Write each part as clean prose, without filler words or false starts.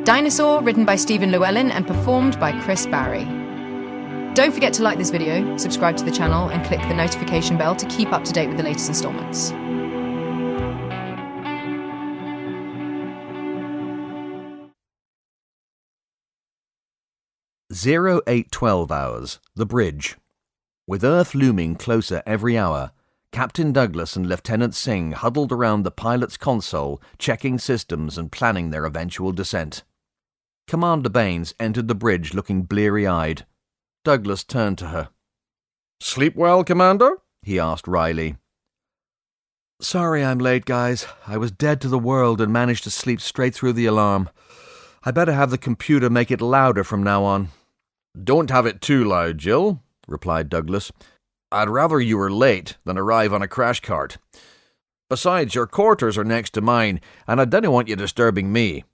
Dinosaur, written by Stephen Llewelyn and performed by Chris Barrie. Don't forget to like this video, subscribe to the channel, and click the notification bell to keep up to date with the latest installments. 0812 hours, the bridge. With Earth looming closer every hour, Captain Douglas and Lieutenant Singh huddled around the pilot's console, checking systems and planning their eventual descent. Commander Baines entered the bridge looking bleary-eyed. Douglas turned to her. "Sleep well, Commander?" he asked wryly. "Sorry I'm late, guys. I was dead to the world and managed to sleep straight through the alarm. I better have the computer make it louder from now on." "Don't have it too loud, Jill," replied Douglas. "I'd rather you were late than arrive on a crash cart. Besides, your quarters are next to mine, and I didn't want you disturbing me."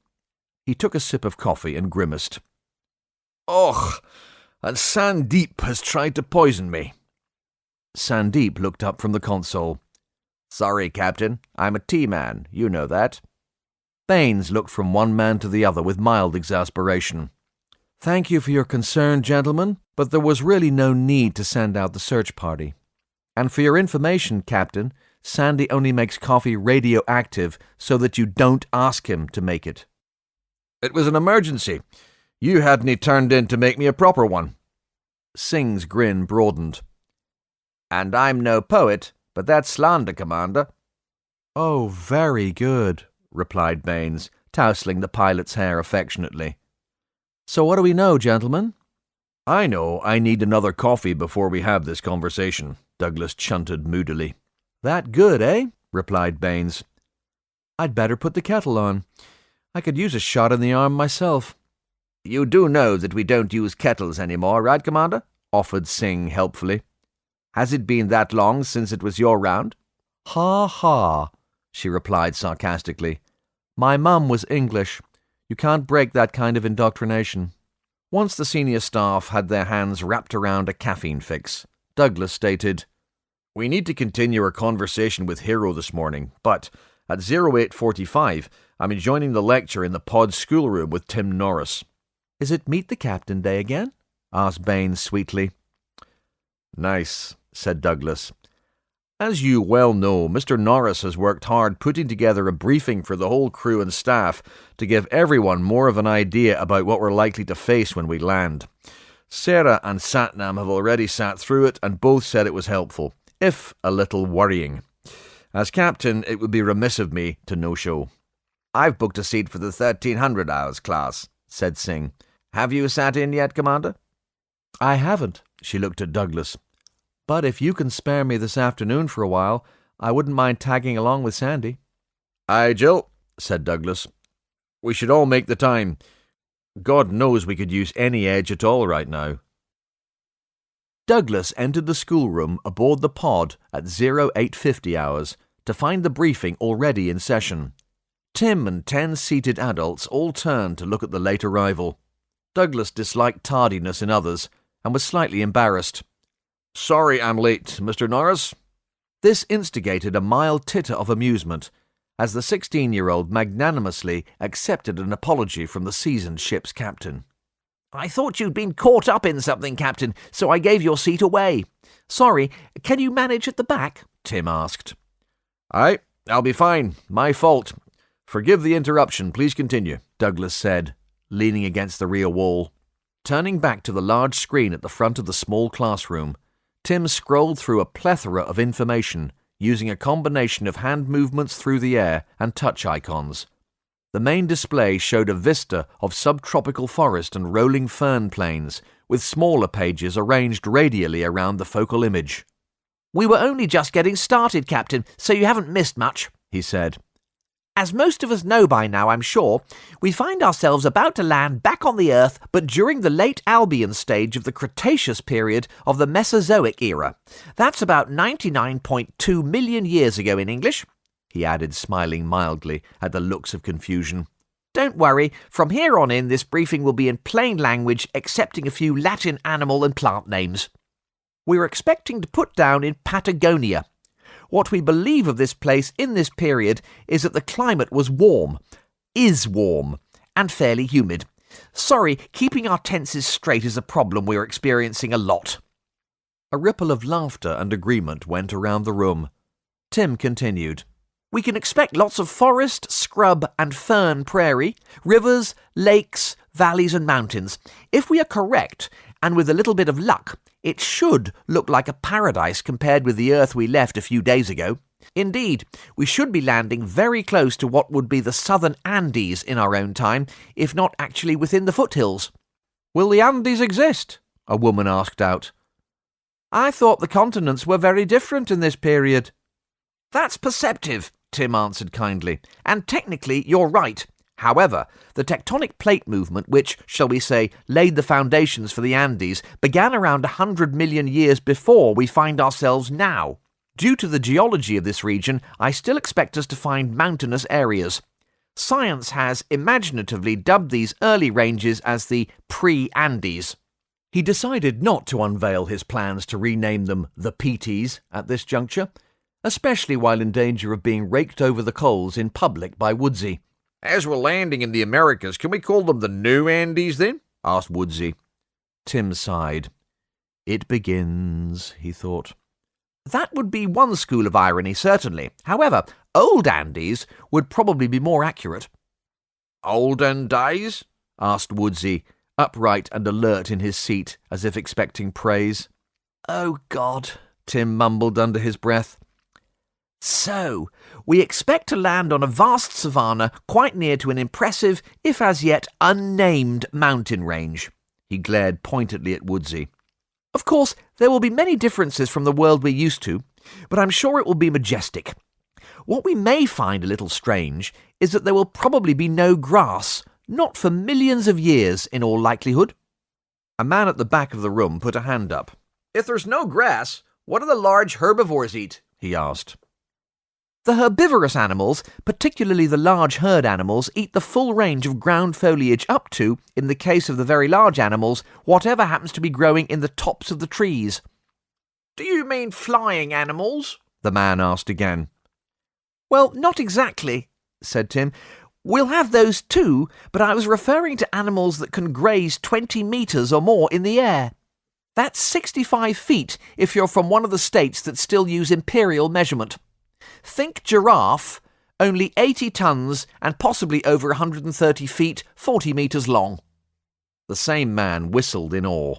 He took a sip of coffee and grimaced. "Och, and Sandeep has tried to poison me." Sandeep looked up from the console. "Sorry, Captain. I'm a tea man. You know that." Baines looked from one man to the other with mild exasperation. "Thank you for your concern, gentlemen, but there was really no need to send out the search party. And for your information, Captain, Sandy only makes coffee radioactive so that you don't ask him to make it." "It was an emergency. You hadn't turned in to make me a proper one." Singh's grin broadened. "And I'm no poet, but that's slander, Commander." "Oh, very good," replied Baines, tousling the pilot's hair affectionately. "So what do we know, gentlemen?" "I know I need another coffee before we have this conversation," Douglas chunted moodily. "That good, eh?" replied Baines. "I'd better put the kettle on. I could use a shot in the arm myself." "You do know that we don't use kettles anymore, right, Commander?" offered Singh helpfully. "Has it been that long since it was your round?" "Ha ha," she replied sarcastically. "My mum was English. You can't break that kind of indoctrination." Once the senior staff had their hands wrapped around a caffeine fix, Douglas stated, "We need to continue our conversation with Hero this morning, but at 0845, I'm joining the lecture in the pod schoolroom with Tim Norris." "Is it Meet the Captain Day again?" asked Baines sweetly. "Nice," said Douglas. "As you well know, Mr. Norris has worked hard putting together a briefing for the whole crew and staff to give everyone more of an idea about what we're likely to face when we land. Sarah and Satnam have already sat through it and both said it was helpful, if a little worrying. As captain, it would be remiss of me to no-show." "I've booked a seat for the 1300 hours class," said Singh. "Have you sat in yet, Commander?" "I haven't." She looked at Douglas. "But if you can spare me this afternoon for a while, I wouldn't mind tagging along with Sandy." "Aye, Jill," said Douglas. "We should all make the time. God knows we could use any edge at all right now." Douglas entered the schoolroom aboard the pod at 0850 hours to find the briefing already in session. Tim and 10 seated adults all turned to look at the late arrival. Douglas disliked tardiness in others and was slightly embarrassed. "Sorry I'm late, Mr. Norris." This instigated a mild titter of amusement, as the 16-year-old magnanimously accepted an apology from the seasoned ship's captain. "I thought you'd been caught up in something, Captain, so I gave your seat away. Sorry, can you manage at the back?" Tim asked. "Aye, I'll be fine. My fault. Forgive the interruption. Please continue," Douglas said, leaning against the rear wall. Turning back to the large screen at the front of the small classroom, Tim scrolled through a plethora of information, using a combination of hand movements through the air and touch icons. The main display showed a vista of subtropical forest and rolling fern plains, with smaller pages arranged radially around the focal image. "We were only just getting started, Captain, so you haven't missed much," he said. "As most of us know by now, I'm sure, we find ourselves about to land back on the Earth, but during the late Albian stage of the Cretaceous period of the Mesozoic era. That's about 99.2 million years ago in English," he added, smiling mildly at the looks of confusion. "Don't worry, from here on in this briefing will be in plain language, excepting a few Latin animal and plant names. We're expecting to put down in Patagonia. What we believe of this place in this period is that the climate was warm, is warm, and fairly humid. Sorry, keeping our tenses straight is a problem we're experiencing a lot." A ripple of laughter and agreement went around the room. Tim continued. "We can expect lots of forest, scrub and fern prairie, rivers, lakes, valleys and mountains. If we are correct, and with a little bit of luck, it should look like a paradise compared with the Earth we left a few days ago. Indeed, we should be landing very close to what would be the southern Andes in our own time, if not actually within the foothills." "Will the Andes exist?" a woman asked out. "I thought the continents were very different in this period." "That's perceptive," Tim answered kindly, "and technically you're right. However, the tectonic plate movement, which, shall we say, laid the foundations for the Andes, began around 100 million years before we find ourselves now. Due to the geology of this region, I still expect us to find mountainous areas. Science has imaginatively dubbed these early ranges as the pre-Andes." He decided not to unveil his plans to rename them the PTs at this juncture, especially while in danger of being raked over the coals in public by Woodsy. "As we're landing in the Americas, can we call them the New Andes then?" asked Woodsy. Tim sighed. "It begins," he thought. "That would be one school of irony, certainly. However, Old Andes would probably be more accurate." "Olden days?" asked Woodsy, upright and alert in his seat, as if expecting praise. "Oh, God," Tim mumbled under his breath. "So, we expect to land on a vast savanna quite near to an impressive, if as yet unnamed, mountain range." He glared pointedly at Woodsy. "Of course, there will be many differences from the world we're used to, but I'm sure it will be majestic. What we may find a little strange is that there will probably be no grass, not for millions of years in all likelihood." A man at the back of the room put a hand up. "If there's no grass, what do the large herbivores eat?" he asked. "The herbivorous animals, particularly the large herd animals, eat the full range of ground foliage up to, in the case of the very large animals, whatever happens to be growing in the tops of the trees." "Do you mean flying animals?" the man asked again. "Well, not exactly," said Tim. "We'll have those too, but I was referring to animals that can graze 20 metres or more in the air. That's 65 feet if you're from one of the states that still use imperial measurement. Think giraffe, only 80 tons and possibly over 130 feet, 40 metres long." The same man whistled in awe.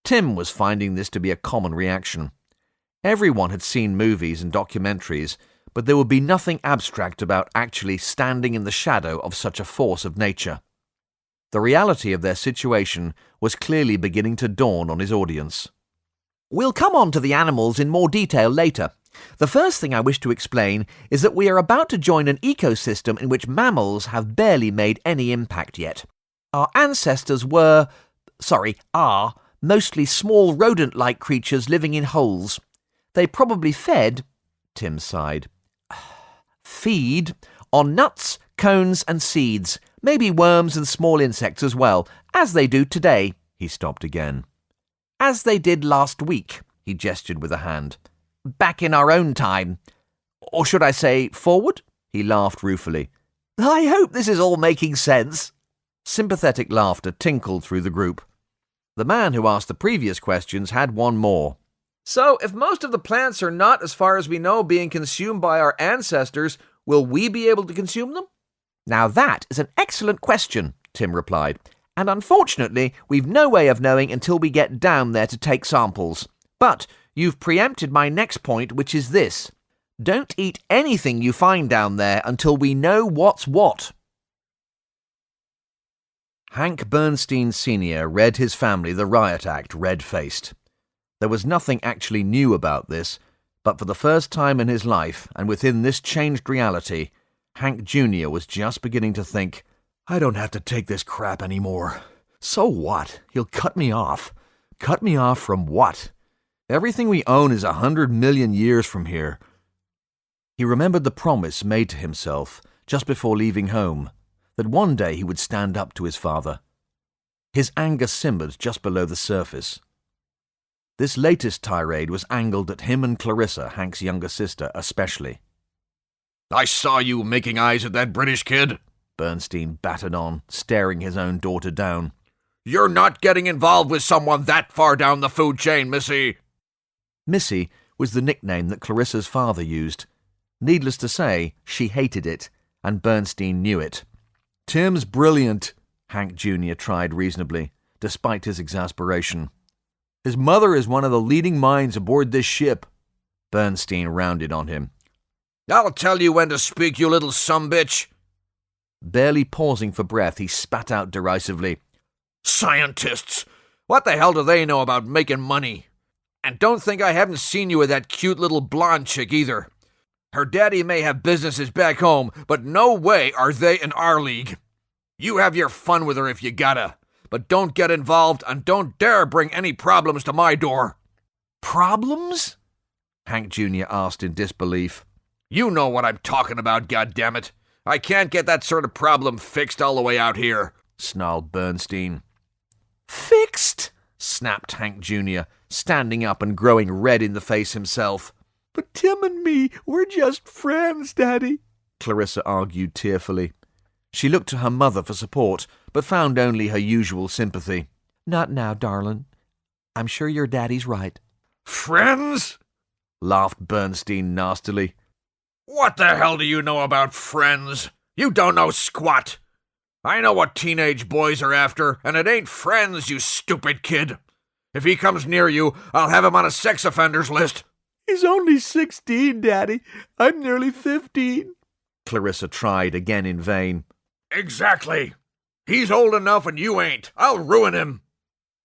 Tim was finding this to be a common reaction. Everyone had seen movies and documentaries, but there would be nothing abstract about actually standing in the shadow of such a force of nature. The reality of their situation was clearly beginning to dawn on his audience. "We'll come on to the animals in more detail later. The first thing I wish to explain is that we are about to join an ecosystem in which mammals have barely made any impact yet. Our ancestors are, mostly small rodent-like creatures living in holes. They probably Tim sighed, feed on nuts, cones and seeds, maybe worms and small insects as well, as they do today." He stopped again. "As they did last week," he gestured with a hand. "Back in our own time. Or should I say forward?" He laughed ruefully. "I hope this is all making sense." Sympathetic laughter tinkled through the group. The man who asked the previous questions had one more. "So, if most of the plants are not, as far as we know, being consumed by our ancestors, will we be able to consume them?" "Now that is an excellent question," Tim replied, "and unfortunately we've no way of knowing until we get down there to take samples. But you've preempted my next point, which is this. Don't eat anything you find down there until we know what's what." Hank Bernstein Sr. read his family the Riot Act red-faced. There was nothing actually new about this, but for the first time in his life, and within this changed reality, Hank Jr. was just beginning to think, "I don't have to take this crap anymore. So what? He'll cut me off. Cut me off from what? Everything we own is 100 million years from here." He remembered the promise made to himself just before leaving home, that one day he would stand up to his father. His anger simmered just below the surface. This latest tirade was angled at him and Clarissa, Hank's younger sister, especially. "I saw you making eyes at that British kid," Bernstein battered on, staring his own daughter down. You're not getting involved with someone that far down the food chain, Missy. Missy was the nickname that Clarissa's father used. Needless to say, she hated it, and Bernstein knew it. Tim's brilliant, Hank Jr. tried reasonably, despite his exasperation. His mother is one of the leading minds aboard this ship. Bernstein rounded on him. I'll tell you when to speak, you little sumbitch. Barely pausing for breath, he spat out derisively. Scientists! What the hell do they know about making money? And don't think I haven't seen you with that cute little blonde chick either. Her daddy may have businesses back home, but no way are they in our league. You have your fun with her if you gotta, but don't get involved and don't dare bring any problems to my door. Problems? Hank Jr. asked in disbelief. You know what I'm talking about, goddammit. I can't get that sort of problem fixed all the way out here, snarled Bernstein. Fixed? Snapped Hank Jr., standing up and growing red in the face himself. But Tim and me, we're just friends, Daddy, Clarissa argued tearfully. She looked to her mother for support, but found only her usual sympathy. Not now, darling. I'm sure your daddy's right. Friends? Laughed Bernstein nastily. What the hell do you know about friends? You don't know squat. I know what teenage boys are after, and it ain't friends, you stupid kid. If he comes near you, I'll have him on a sex offenders list. He's only 16, Daddy. I'm nearly 15. Clarissa tried again in vain. Exactly. He's old enough and you ain't. I'll ruin him.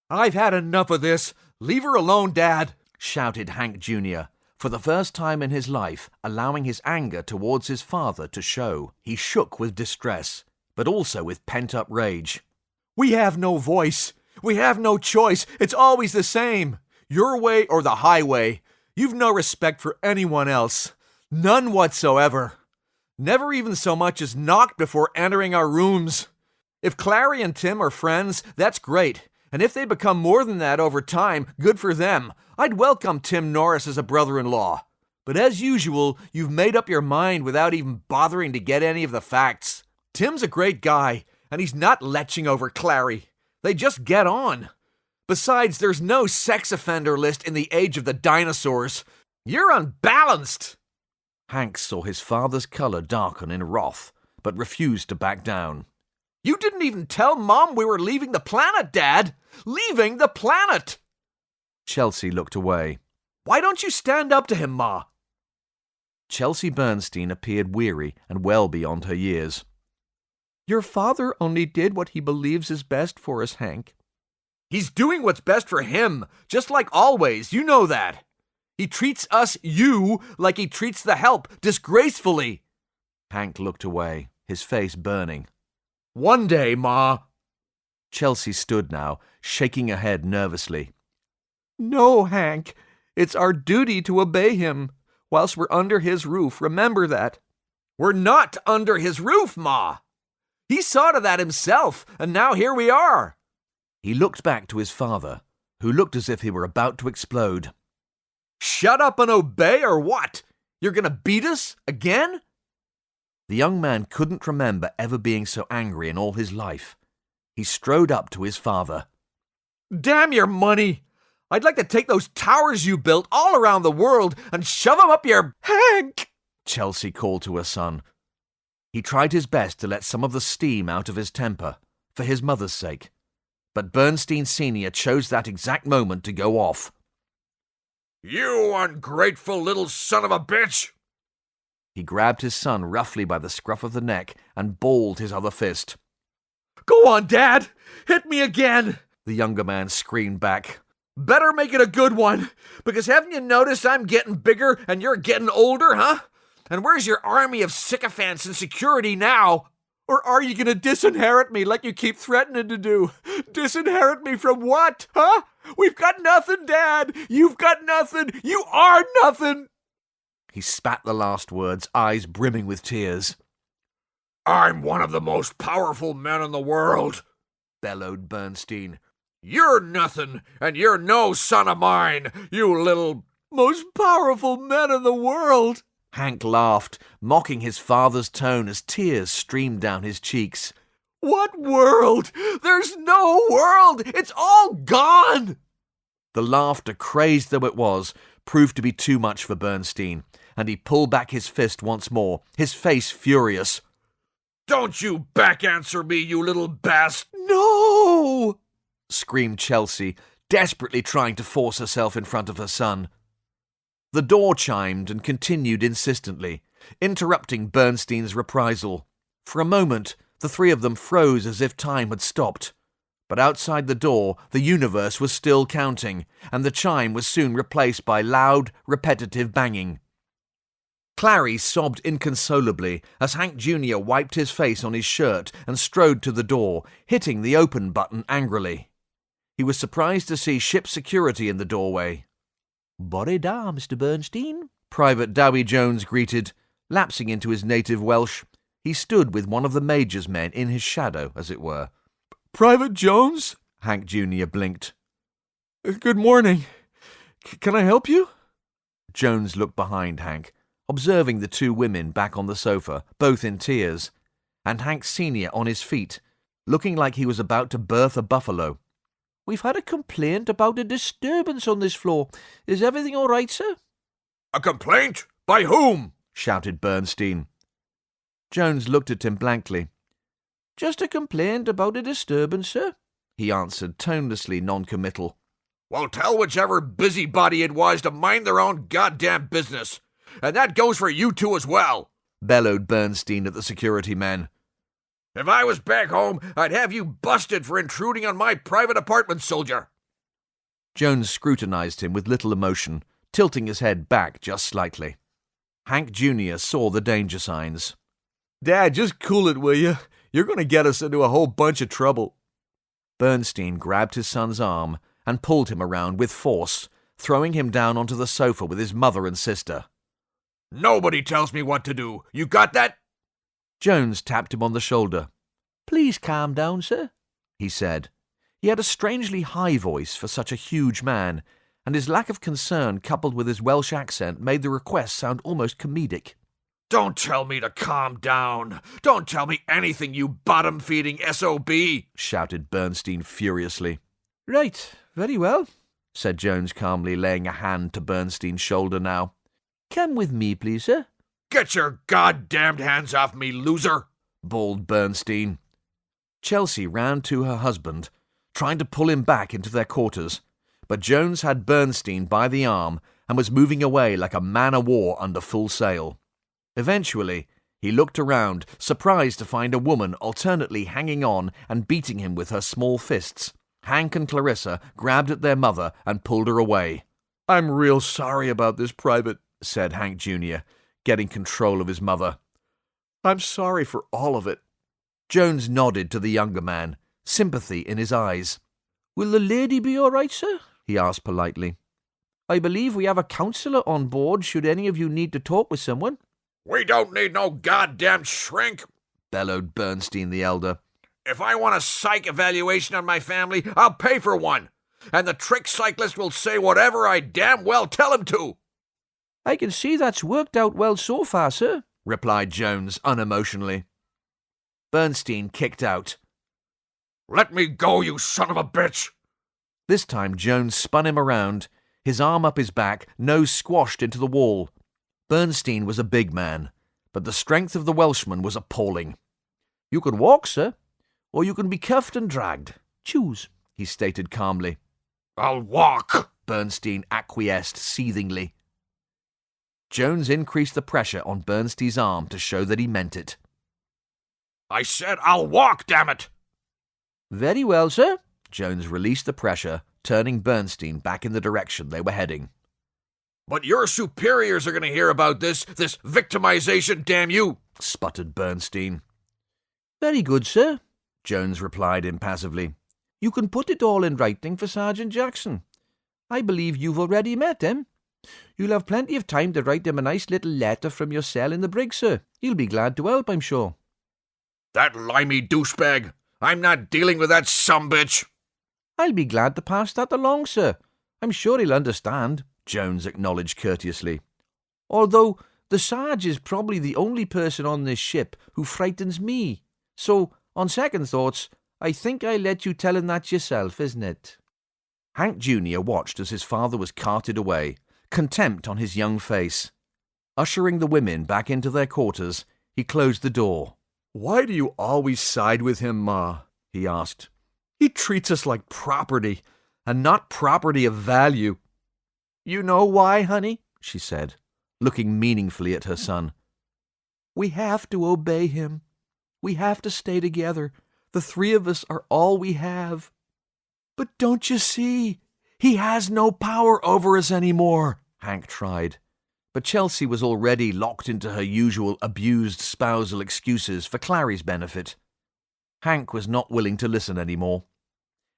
I've had enough of this. Leave her alone, Dad, shouted Hank Jr., for the first time in his life allowing his anger towards his father to show. He shook with distress, but also with pent-up rage. We have no voice. We have no choice. It's always the same. Your way or the highway. You've no respect for anyone else. None whatsoever. Never even so much as knocked before entering our rooms. If Clary and Tim are friends, that's great. And if they become more than that over time, good for them. I'd welcome Tim Norris as a brother-in-law. But as usual, you've made up your mind without even bothering to get any of the facts. Tim's a great guy, and he's not leching over Clary. They just get on. Besides, there's no sex offender list in the age of the dinosaurs. You're unbalanced. Hank saw his father's colour darken in wrath, but refused to back down. You didn't even tell Mom we were leaving the planet, Dad! Leaving the planet! Chelsea looked away. Why don't you stand up to him, Ma? Chelsea Bernstein appeared weary and well beyond her years. Your father only did what he believes is best for us, Hank. He's doing what's best for him, just like always, you know that. He treats us, you, like he treats the help, disgracefully. Hank looked away, his face burning. One day, Ma. Chelsea stood now, shaking her head nervously. No, Hank. It's our duty to obey him. Whilst we're under his roof, remember that. We're not under his roof, Ma. He saw to that himself, and now here we are. He looked back to his father, who looked as if he were about to explode. Shut up and obey, or what? You're going to beat us again? The young man couldn't remember ever being so angry in all his life. He strode up to his father. Damn your money! I'd like to take those towers you built all around the world and shove them up your... Hank! Chelsea called to her son. He tried his best to let some of the steam out of his temper, for his mother's sake. But Bernstein Sr. chose that exact moment to go off. You ungrateful little son of a bitch! He grabbed his son roughly by the scruff of the neck and balled his other fist. Go on, Dad! Hit me again! The younger man screamed back. Better make it a good one, because haven't you noticed I'm getting bigger and you're getting older, huh? And where's your army of sycophants and security now? Or are you going to disinherit me like you keep threatening to do? Disinherit me from what, huh? We've got nothing, Dad! You've got nothing! You are nothing! He spat the last words, eyes brimming with tears. I'm one of the most powerful men in the world, bellowed Bernstein. You're nothing, and you're no son of mine, you little... Most powerful men in the world! Hank laughed, mocking his father's tone as tears streamed down his cheeks. What world? There's no world! It's all gone! The laughter, crazed though it was, proved to be too much for Bernstein, and he pulled back his fist once more, his face furious. Don't you back-answer me, you little bast! No! Screamed Chelsea, desperately trying to force herself in front of her son. The door chimed and continued insistently, interrupting Bernstein's reprisal. For a moment, the three of them froze as if time had stopped. But outside the door, the universe was still counting, and the chime was soon replaced by loud, repetitive banging. Clary sobbed inconsolably as Hank Jr. wiped his face on his shirt and strode to the door, hitting the open button angrily. He was surprised to see ship security in the doorway. "Bore da, Mr. Bernstein," Private Dowie Jones greeted, lapsing into his native Welsh. He stood with one of the Major's men in his shadow, as it were. Private Jones? Hank Jr. blinked. Good morning. Can I help you? Jones looked behind Hank, observing the two women back on the sofa, both in tears, and Hank Sr. on his feet, looking like he was about to birth a buffalo. "We've had a complaint about a disturbance on this floor. Is everything all right, sir?" A complaint? By whom? Shouted Bernstein. Jones looked at him blankly. "Just a complaint about a disturbance, sir," he answered, tonelessly non-committal. Well, tell whichever busybody it was to mind their own goddamn business. And that goes for you two as well, bellowed Bernstein at the security men. If I was back home, I'd have you busted for intruding on my private apartment, soldier. Jones scrutinized him with little emotion, tilting his head back just slightly. Hank Jr. saw the danger signs. Dad, just cool it, will you? You're going to get us into a whole bunch of trouble. Bernstein grabbed his son's arm and pulled him around with force, throwing him down onto the sofa with his mother and sister. Nobody tells me what to do. You got that? Jones tapped him on the shoulder. "Please calm down, sir," he said. He had a strangely high voice for such a huge man, and his lack of concern coupled with his Welsh accent made the request sound almost comedic. Don't tell me to calm down. Don't tell me anything, you bottom-feeding SOB, shouted Bernstein furiously. "Right, very well," said Jones calmly, laying a hand to Bernstein's shoulder now. "Come with me, please, sir." Get your goddamned hands off me, loser, bawled Bernstein. Chelsea ran to her husband, trying to pull him back into their quarters, but Jones had Bernstein by the arm and was moving away like a man-o'-war under full sail. Eventually, he looked around, surprised to find a woman alternately hanging on and beating him with her small fists. Hank and Clarissa grabbed at their mother and pulled her away. "I'm real sorry about this, Private," said Hank Jr., getting control of his mother. "I'm sorry for all of it." Jones nodded to the younger man, sympathy in his eyes. "Will the lady be all right, sir?" he asked politely. "I believe we have a counsellor on board should any of you need to talk with someone." We don't need no goddamn shrink, bellowed Bernstein the elder. If I want a psych evaluation on my family, I'll pay for one. And the trick cyclist will say whatever I damn well tell him to. "I can see that's worked out well so far, sir," replied Jones unemotionally. Bernstein kicked out. Let me go, you son of a bitch! This time Jones spun him around, his arm up his back, nose squashed into the wall. Bernstein was a big man, but the strength of the Welshman was appalling. "You can walk, sir, or you can be cuffed and dragged. Choose," he stated calmly. I'll walk, Bernstein acquiesced seethingly. Jones increased the pressure on Bernstein's arm to show that he meant it. I said I'll walk, damn it! "Very well, sir." Jones released the pressure, turning Bernstein back in the direction they were heading. But your superiors are going to hear about this victimization, damn you, sputtered Bernstein. "Very good, sir," Jones replied impassively. "You can put it all in writing for Sergeant Jackson. I believe you've already met him. You'll have plenty of time to write him a nice little letter from your cell in the brig, sir. He'll be glad to help, I'm sure." That limey douchebag. I'm not dealing with that sumbitch. "I'll be glad to pass that along, sir. I'm sure he'll understand," Jones acknowledged courteously. "Although The Sarge is probably the only person on this ship who frightens me. So, on second thoughts, I think I let you tell him that yourself, isn't it? Hank Jr. watched as his father was carted away, contempt on his young face. Ushering the women back into their quarters, he closed the door. Why do you always side with him, Ma? He asked. He treats us like property, and not property of value. You know why, honey? She said, looking meaningfully at her son. We have to obey him. We have to stay together. The three of us are all we have. But don't you see? He has no power over us anymore, Hank tried. But Chelsea was already locked into her usual abused spousal excuses for Clary's benefit. Hank was not willing to listen anymore.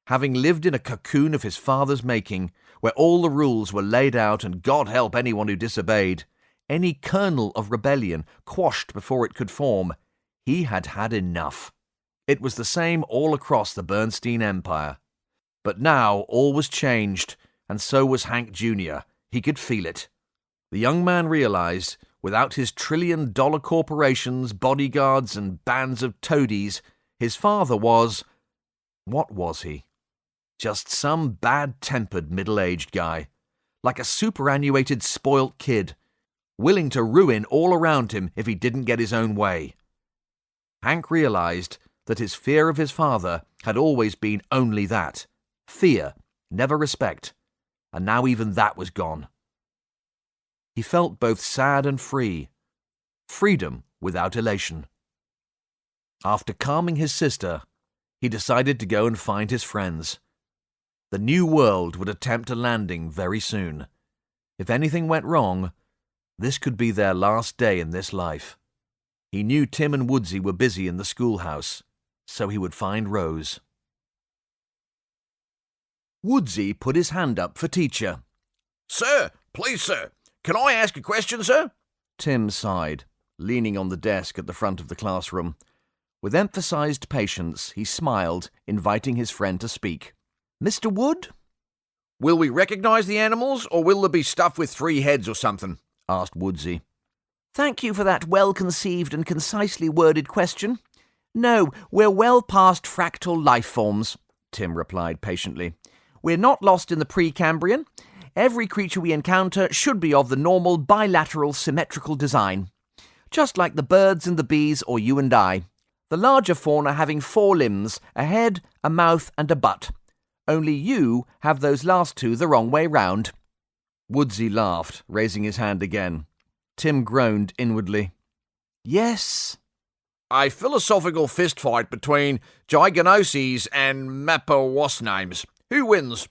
Having lived in a cocoon of his father's making, where all the rules were laid out and God help anyone who disobeyed, any kernel of rebellion quashed before it could form, he had had enough. It was the same all across the Bernstein Empire. But now all was changed, and so was Hank Jr. He could feel it. The young man realized, without his trillion-dollar corporations, bodyguards, and bands of toadies, his father was... What was he? Just some bad-tempered middle-aged guy, like a superannuated spoilt kid, willing to ruin all around him if he didn't get his own way. Hank realized that his fear of his father had always been only that, fear, never respect, and now even that was gone. He felt both sad and free, freedom without elation. After calming his sister, he decided to go and find his friends. The new world would attempt a landing very soon. If anything went wrong, this could be their last day in this life. He knew Tim and Woodsy were busy in the schoolhouse, so he would find Rose. Woodsy put his hand up for teacher. Sir, please, sir. Can I ask a question, sir? Tim sighed, leaning on the desk at the front of the classroom. With emphasized patience, he smiled, inviting his friend to speak. Mr. Wood? Will we recognize the animals, or will there be stuff with 3 heads or something? Asked Woodsy. Thank you for that well-conceived and concisely worded question. No, we're well past fractal life forms, Tim replied patiently. We're not lost in the Precambrian. Every creature we encounter should be of the normal bilateral symmetrical design. Just like the birds and the bees or you and I. The larger fauna having 4 limbs, a head, a mouth and a butt. Only you have those last 2 the wrong way round. Woodsy laughed, raising his hand again. Tim groaned inwardly. Yes. A philosophical fistfight between Giganoses and Mappa-what's-names. Who wins?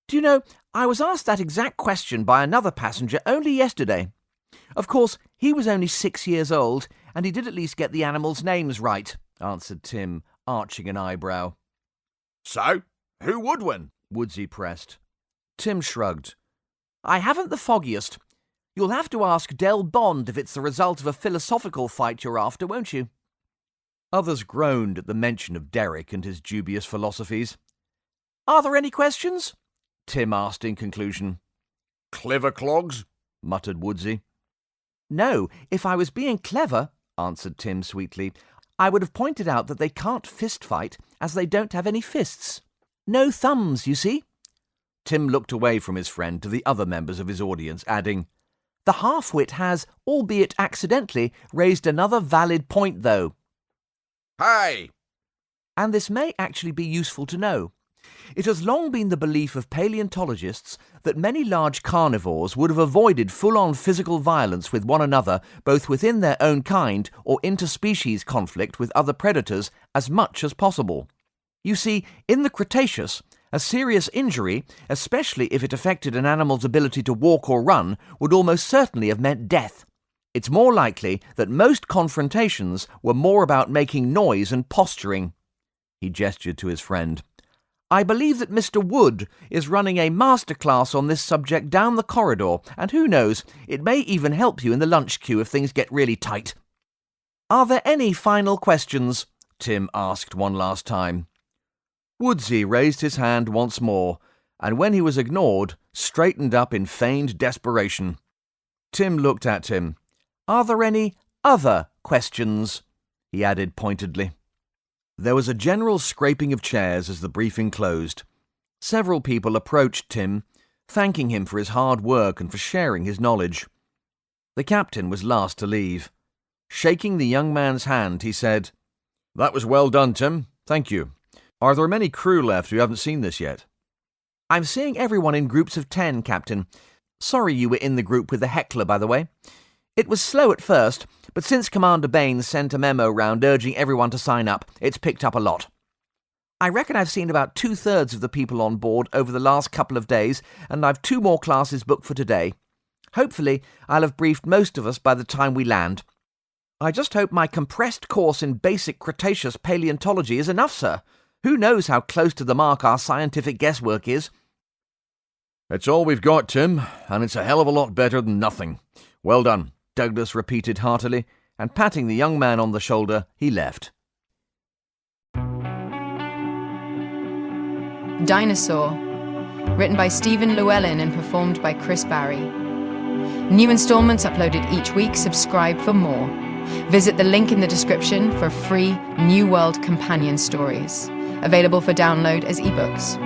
Do you know, I was asked that exact question by another passenger only yesterday. Of course, he was only 6 years old, and he did at least get the animals' names right, answered Tim, arching an eyebrow. So, who would win? Woodsy pressed. Tim shrugged. I haven't the foggiest. You'll have to ask Del Bond if it's the result of a philosophical fight you're after, won't you? Others groaned at the mention of Derek and his dubious philosophies. Are there any questions? Tim asked in conclusion. Clever clogs, muttered Woodsy. No, if I was being clever, answered Tim sweetly, I would have pointed out that they can't fist fight, as they don't have any fists. No thumbs, you see. Tim looked away from his friend to the other members of his audience, adding, The half-wit has, albeit accidentally, raised another valid point, though. Hey! And this may actually be useful to know. It has long been the belief of paleontologists that many large carnivores would have avoided full-on physical violence with one another, both within their own kind or interspecies conflict with other predators, as much as possible. You see, in the Cretaceous, a serious injury, especially if it affected an animal's ability to walk or run, would almost certainly have meant death. It's more likely that most confrontations were more about making noise and posturing. He gestured to his friend. I believe that Mr. Wood is running a masterclass on this subject down the corridor, and who knows, it may even help you in the lunch queue if things get really tight. Are there any final questions? Tim asked one last time. Woodsy raised his hand once more, and when he was ignored, straightened up in feigned desperation. Tim looked at him. Are there any other questions?" he added pointedly. There was a general scraping of chairs as the briefing closed. Several people approached Tim, thanking him for his hard work and for sharing his knowledge. The captain was last to leave. Shaking the young man's hand, he said, "That was well done, Tim. Thank you. Are there many crew left who haven't seen this yet?" "I'm seeing everyone in groups of 10, Captain. Sorry you were in the group with the heckler, by the way. It was slow at first, but since Commander Baines sent a memo round urging everyone to sign up, it's picked up a lot. I reckon I've seen about 2/3 of the people on board over the last couple of days, and I've 2 more classes booked for today. Hopefully, I'll have briefed most of us by the time we land. I just hope my compressed course in basic Cretaceous paleontology is enough, sir. Who knows how close to the mark our scientific guesswork is?" "It's all we've got, Tim, and it's a hell of a lot better than nothing. Well done," Douglas repeated heartily, and patting the young man on the shoulder, he left. Dinosaur, written by Stephen Llewelyn and performed by Chris Barrie. New installments uploaded each week. Subscribe for more. Visit the link in the description for free New World companion stories, available for download as ebooks.